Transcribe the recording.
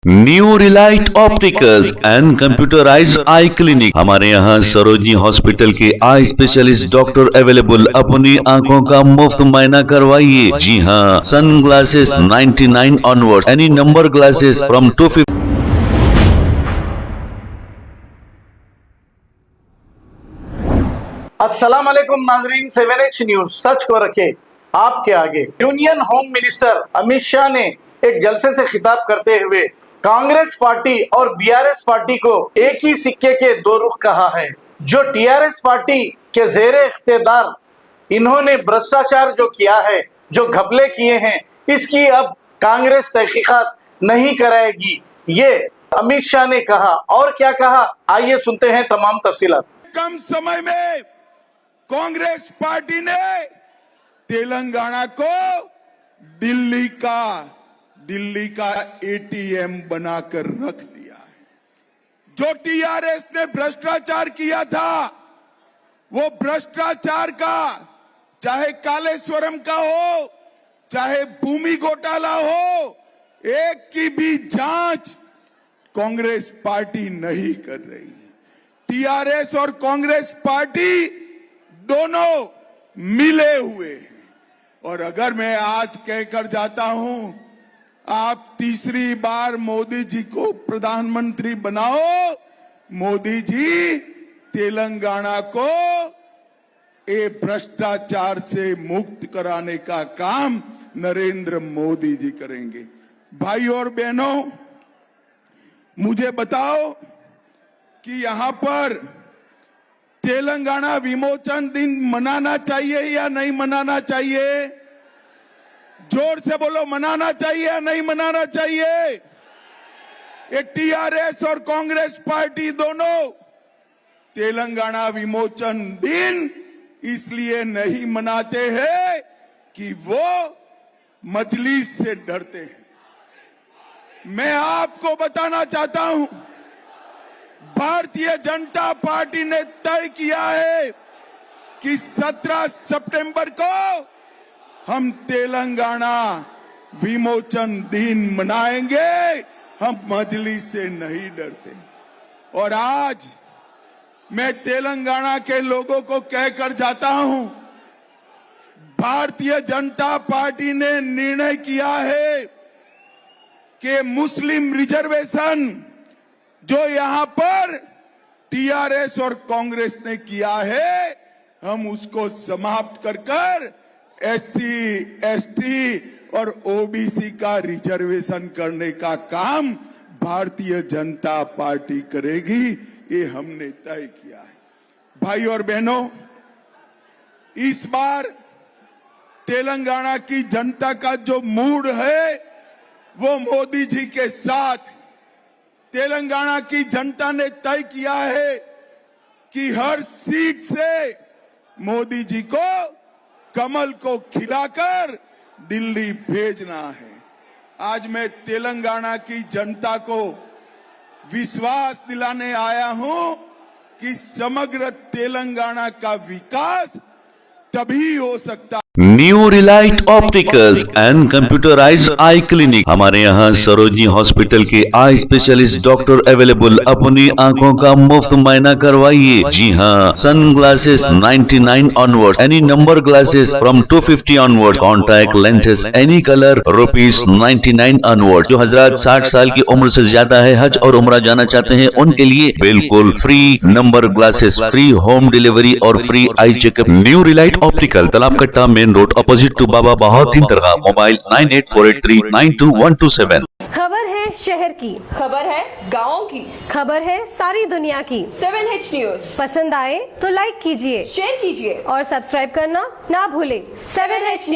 New Relight opticals and computerised I clinic. हमारे यहाँ Sarojini hospital के आई स्पेशलिस्ट डॉक्टर अवेलेबल। अपनी आंखों का मुफ्त मायना करवाइए। जी हाँ, sun glasses 99 onward, any number glasses from 250। अस्सलाम वालेकुम नाजरीन, 7H न्यूज सच को रखे आपके आगे। Union home minister Amit Shah ने एक जलसे से खिताब करते हुए कांग्रेस पार्टी और बीआरएस पार्टी को एक ही सिक्के के दो रुख कहा है। जो टीआरएस पार्टी के ज़ेरे इख्तियार इन्होंने भ्रष्टाचार जो किया है, जो घपले किए हैं, इसकी अब कांग्रेस तहकीकात नहीं कराएगी, ये अमित शाह ने कहा। और क्या कहा, आइए सुनते हैं तमाम तफसीलात। कम समय में कांग्रेस पार्टी ने तेलंगाना को दिल्ली का एटीएम बनाकर रख दिया है। जो टीआरएस ने भ्रष्टाचार किया था, वो भ्रष्टाचार का, चाहे कालेश्वरम का हो, चाहे भूमि घोटाला हो, एक की भी जांच कांग्रेस पार्टी नहीं कर रही। टीआरएस और कांग्रेस पार्टी दोनों मिले हुए हैं। और अगर मैं आज कहकर जाता हूं, आप तीसरी बार मोदी जी को प्रधानमंत्री बनाओ, मोदी जी तेलंगाना को ये भ्रष्टाचार से मुक्त कराने का काम नरेंद्र मोदी जी करेंगे। भाई और बहनों, मुझे बताओ कि यहां पर तेलंगाना विमोचन दिन मनाना चाहिए या नहीं मनाना चाहिए? जोर से बोलो, मनाना चाहिए या नहीं मनाना चाहिए? ये टीआरएस और कांग्रेस पार्टी दोनों तेलंगाना विमोचन दिन इसलिए नहीं मनाते हैं कि वो मजलिस से डरते हैं। मैं आपको बताना चाहता हूं, भारतीय जनता पार्टी ने तय किया है कि 17 सितंबर को हम तेलंगाना विमोचन दिन मनाएंगे। हम मजलिस से नहीं डरते। और आज मैं तेलंगाना के लोगों को कहकर जाता हूं, भारतीय जनता पार्टी ने निर्णय किया है कि मुस्लिम रिजर्वेशन जो यहां पर टीआरएस और कांग्रेस ने किया है, हम उसको समाप्त कर एससी, एसटी और ओबीसी का रिजर्वेशन करने का काम भारतीय जनता पार्टी करेगी। ये हमने तय किया है। भाई और बहनों, इस बार तेलंगाना की जनता का जो मूड है वो मोदी जी के साथ। तेलंगाना की जनता ने तय किया है कि हर सीट से मोदी जी को कमल को खिलाकर दिल्ली भेजना है। आज मैं तेलंगाना की जनता को विश्वास दिलाने आया हूं कि समग्र तेलंगाना का विकास तभी हो सकता है। New Relight opticals and computerised I clinic. हमारे यहाँ सरोजनी हॉस्पिटल के आई स्पेशलिस्ट डॉक्टर अवेलेबल। अपनी आंखों का मुफ्त मायना करवाइए। जी हाँ, sun glasses 99 onward, any number glasses from 250 onward, contact lenses any colour ₹99 onward. जो हजरात 60 साल की उम्र से ज्यादा है, हज और उम्रा जाना चाहते हैं, उनके लिए बिल्कुल free number glasses, free home delivery और free eye checkup. New relight optical, Talab Katta, main road, opposite to Baba Bahauddin दरगाह। मोबाइल 9848392127। खबर है शहर की, खबर है गाँव की, खबर है सारी दुनिया की। 7H न्यूज पसंद आए तो लाइक कीजिए, शेयर कीजिए और सब्सक्राइब करना ना भूलें। 7H news.